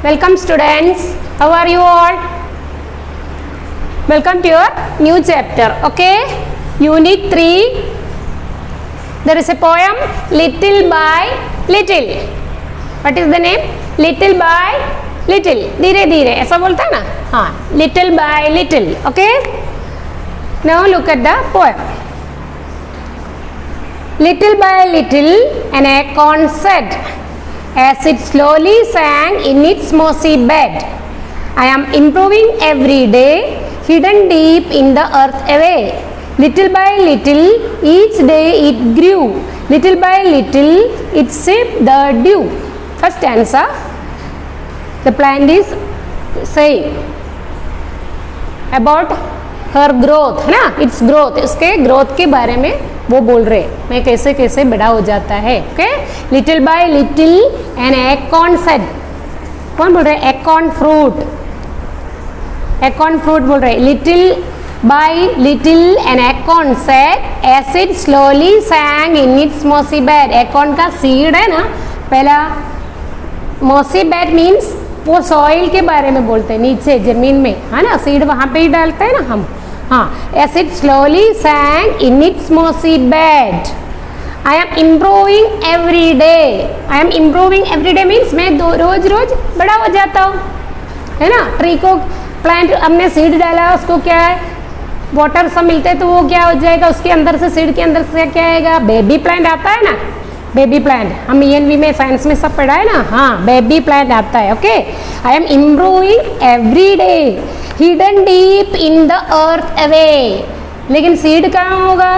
Welcome students. How are you all? Welcome to your new chapter. Okay. Unit 3. There is a poem Little by Little. What is the name? Little by Little. धीरे धीरे ऐसा बोलता है ना? हाँ. Little by Little. Okay. Now look at the poem. Little by little an acorn said, as it slowly sang in its mossy bed, I am improving every day, hidden deep in the earth away. Little by little, each day it grew. Little by little, it sipped the dew. First answer, the plant is saying about her growth, है ना? Its growth, उसके growth के बारे में वो बोल रहे, मैं कैसे कैसे बड़ा हो जाता है. Okay. Little by little an acorn said. कौन बोल रहे? Acorn fruit. एकॉर्न फ्रूट बोल रहे. Little by little an acorn said as it slowly sang in its mossy bed. Acorn का सीड है ना, पहला मॉसी बेड मीन्स वो सॉइल के बारे में बोलते हैं, नीचे जमीन में, है ना? सीड वहाँ पे ही डालते हैं ना हम. हाँ. As it slowly sang in its mossy bed, I am improving every day. I am improving every day means मैं रोज रोज बड़ा हो जाता हूँ, है ना? ट्री को प्लांट हमने सीड डाला, उसको क्या है, वाटर सब मिलते हैं तो वो क्या हो जाएगा, उसके अंदर से, सीड के अंदर से क्या आएगा, बेबी प्लांट आता है ना. बेबी प्लांट हम ENV में साइंस में सब पढ़ा है ना. हाँ, बेबी प्लांट आता है. Okay. I am improving every day, hidden deep in the earth away. लेकिन सीड कहाँ होगा?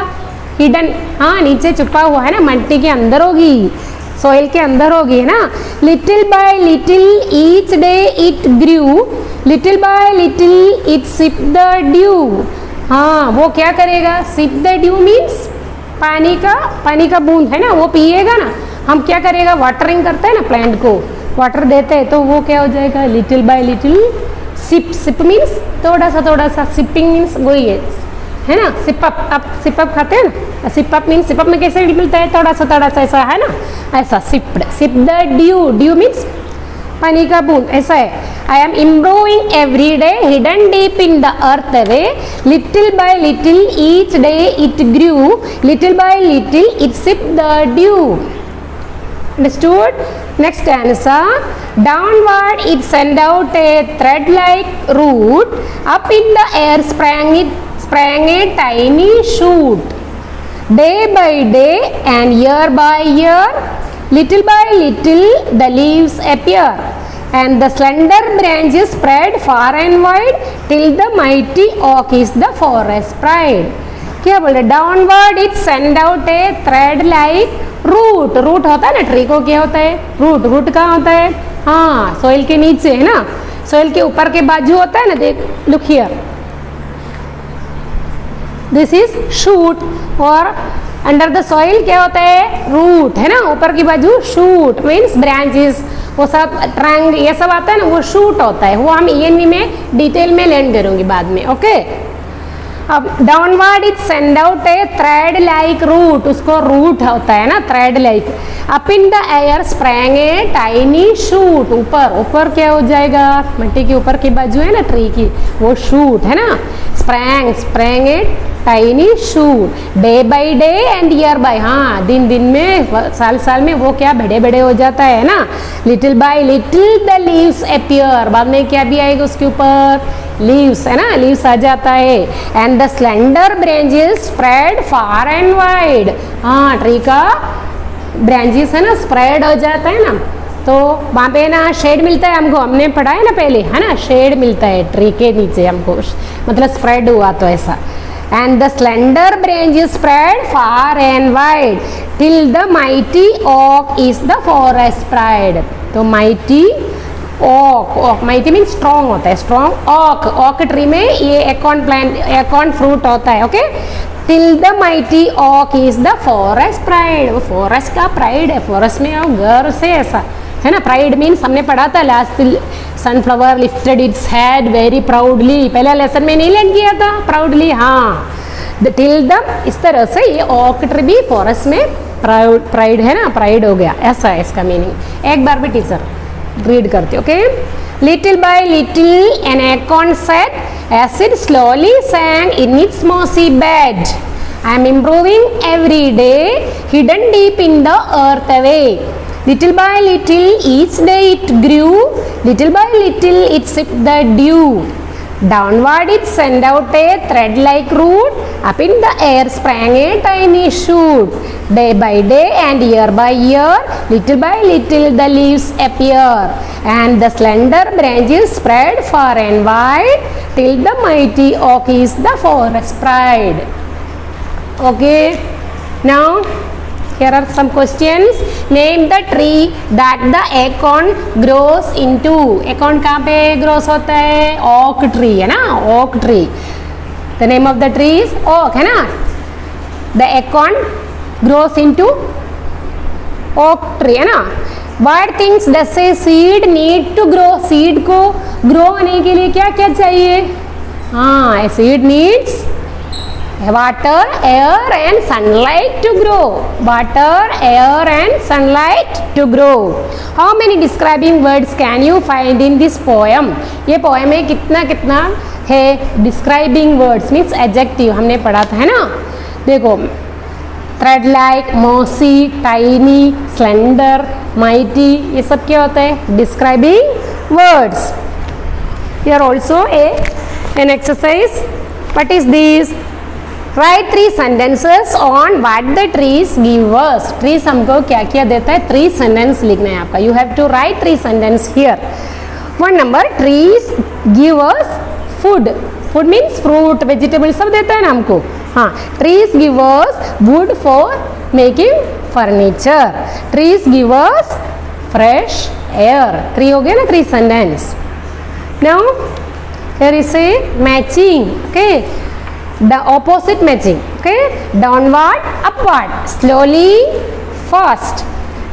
हिडन, हाँ, नीचे छुपा हुआ है ना, मट्टी के अंदर होगी, सॉइल के अंदर होगी, है ना. Little by little each day it grew. Little by little it sip the dew. हाँ, वो क्या करेगा? सिप द ड्यू मीन्स पानी का बूंद है ना, वो पिएगा ना. हम क्या करेगा? वाटरिंग करते हैं ना, प्लांट को वाटर देते हैं तो वो क्या हो जाएगा? Little by little sip. Sip means थोड़ा सा. सिपिंग मीन्स वही है ना. सिपअप, आप सिपअप खाते हैं ना. सिपअप मीन्स, सिपअप में कैसे मिलता है? थोड़ा सा ऐसा, है ना, ऐसा. Sip the dew. Dew means पानी का बूंद, ऐसा है. I am improving every day, hidden deep in the earth away. Little by little each day it grew. Little by little it sip the dew. Understood? Next answer. Downward it sent out a thread-like root. Up in the air sprang a tiny shoot. Day by day and year by year, little by little the leaves appear, and the slender branches spread far and wide, till the mighty oak is the forest pride. क्या बोल रहे? Downward it send out a thread like root. Root होता है ना tree को, क्या होता है? रूट. रूट कहाँ होता है? हाँ, सोइल के नीचे, है ना. सोइल के ऊपर के बाजू होता है ना, देख, look here, this is shoot. और अंडर द सॉइल क्या होता है? रूट, है ना. ऊपर की बाजू शूट मीन्स ब्रांचेस, वो सब ट्रैंग ये सब आता है ना, वो शूट होता है. वो हम ENV में डिटेल में लर्न करूंगी बाद में. ओके. अब downward it send out a thread like root. उसको रूट होता है ना, thread like. Up in the air sprang a tiny shoot. ऊपर क्या हो जाएगा? मिट्टी के ऊपर की बाजू है ना ट्री की, वो शूट, है ना. Sprang a tiny shoot. Day by day and year by, हाँ, दिन में, साल में वो क्या बड़े हो जाता है ना. Little by little the leaves appear. बाद में क्या भी आएगा उसके ऊपर? लीव्स, है ना. लीव्स आ जाता है. And the slender branches spread far and wide. हाँ, ट्री का ब्रांचेस है ना, स्प्रेड हो जाता है ना, तो वहाँ पे ना शेड मिलता है हमको. हमने पढ़ा है ना पहले, है ना, शेड मिलता है ट्री के नीचे हमको, मतलब स्प्रेड हुआ तो ऐसा. And the slender branches spread far and wide, till the mighty oak is the forest pride. तो mighty oak mighty means strong होता है. strong oak tree में ये acorn fruit होता है. Okay. till the mighty oak is the forest pride. वो forest का pride है. forest में आओ गर्व से, ऐसा है ना. प्राइड मीन्स हमने पढ़ा था last. Sunflower lifted its head very proudly. पहला लेसन में नहीं लर्न किया था प्राउडली. हाँ, टिल द, इस तरह से ये ओक ट्री भी फॉरेस्ट में प्राइड है ना, प्राइड हो गया, ऐसा है इसका मीनिंग. एक बार भी टीचर रीड करती हूँ. Okay, little by little an acorn sat as it slowly sank in its mossy bed. I am improving every day, hidden deep in the earth away. Little by little each day it grew, little by little it sipped the dew. Downward it sent out a thread-like root, up in the air sprang a tiny shoot. Day by day and year by year, little by little the leaves appear, and the slender branches spread far and wide, till the mighty oak is the forest pride. Okay, now here are some questions. Name the tree that the acorn grows into. Acorn कहाँ पे grows होता है? Oak tree है ना, oak tree. The name of the tree is oak है ना. The acorn grows into oak tree है ना. What things does a seed need to grow? Seed को grow होने के लिए क्या क्या चाहिए? हाँ, a seed needs water, air and sunlight to grow. Water, air and sunlight to grow. How many describing words can you find in this poem? ये poem में कितना कितना है describing words means adjective हमने पढ़ा था है ना. देखो, thread like, mossy, tiny, slender, mighty, ये सब क्या होता है? Describing words. Here also an exercise. What is this? Write 3 sentences on what the trees give us. Trees हमको क्या क्या देता है? 3 sentences लिखना है आपका. You have to write 3 sentences here. 1 number, trees give us food. Food means fruit, vegetable सब देता है ना हमको. हाँ, trees give us wood for making furniture. Trees give us fresh air. 3 हो गया ना 3 sentence. Now here is a matching. Okay. The opposite matching. Okay, downward, upward, slowly, fast,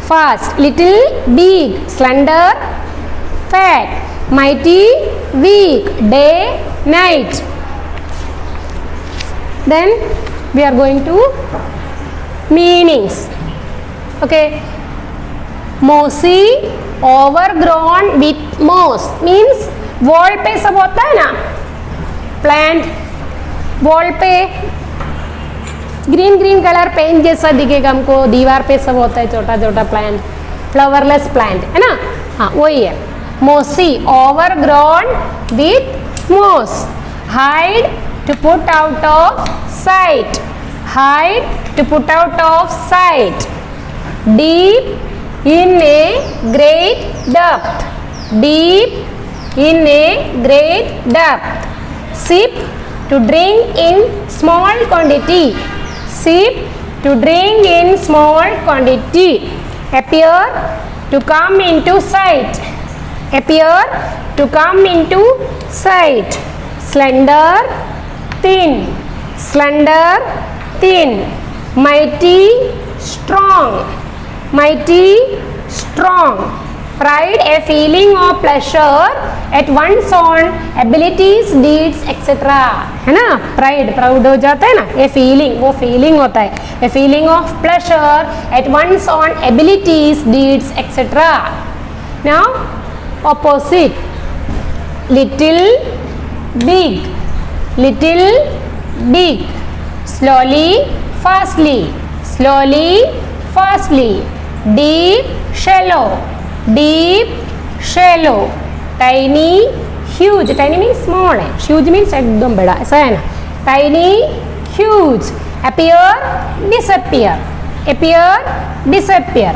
fast, little, big, slender, fat, mighty, weak, day, night. Then we are going to meanings. Okay, mossy, overgrown with moss means wall पे सब होता है ना, plant wall पे green green colour paint जैसा दिखेगा हमको, दीवार पे सब होता है छोटा छोटा प्लांट, फ्लावरलेस प्लांट है ना. हाँ, वही है. Mossy, overgrown with moss. Hide, to put out of sight. Hide, to put out of sight. Deep, in a great depth. Deep, in a great depth. Sip, to drink in small quantity. Sip, to drink in small quantity. Appear, to come into sight. Appear, to come into sight. Slender, thin. Slender, thin. Mighty, strong. Mighty, strong. Pride, a feeling of pleasure at one's own abilities, deeds, etc. है ना. Pride, proud हो जाता है ना. A feeling, वो feeling होता है. A feeling of pleasure at one's own abilities, deeds, etc. Now, opposite. Little, big. Little, big. Slowly, fastly. Slowly, fastly. Deep, shallow. Deep, shallow. Tiny, huge. Tiny means small है. Huge means एकदम बड़ा, ऐसा है ना. Tiny, huge. Appear, disappear. Appear, disappear.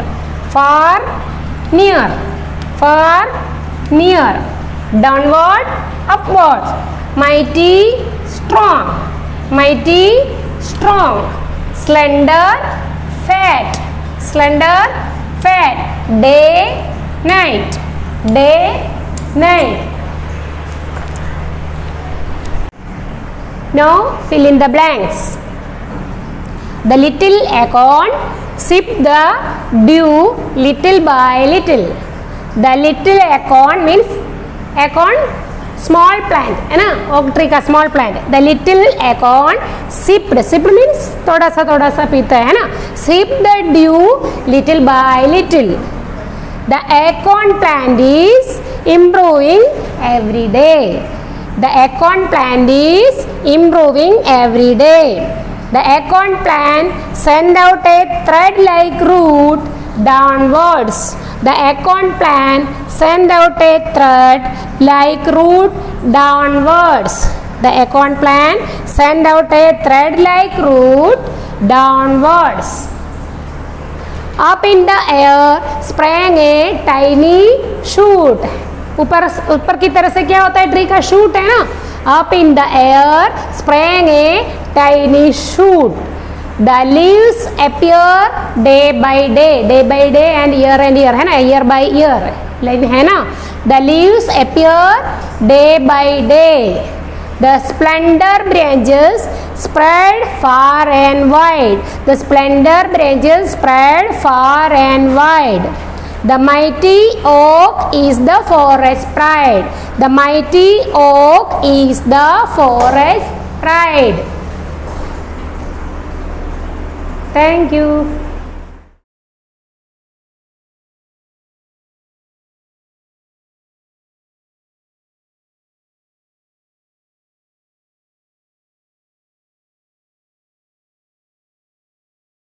Far, near. Far, near. Downward, upward. Mighty, strong. Mighty, strong. Slender, fat. Slender, fat. Day, night. Day, night. Now fill in the blanks. The little acorn sipped the dew little by little. The little acorn means acorn small plant है ना, oak tree का small plant. The little acorn sipped. Sipped means थोड़ा सा पीता है ना. Sipped the dew little by little. The acorn plant is improving every day. The acorn plant is improving every day. The acorn plant send out a thread-like root downwards. The acorn plant send out a thread-like root downwards. The acorn plant send out a thread-like root downwards. Up in the air sprang a tiny shoot. ऊपर की तरफ से क्या होता है, tree का shoot है ना. Up in the air sprang a tiny shoot. The leaves appear day by day and year है ना, year by year है ना. The leaves appear day by day. The splendor branches spread far and wide. The splendor branches spread far and wide. The mighty oak is the forest pride. The mighty oak is the forest pride. Thank you.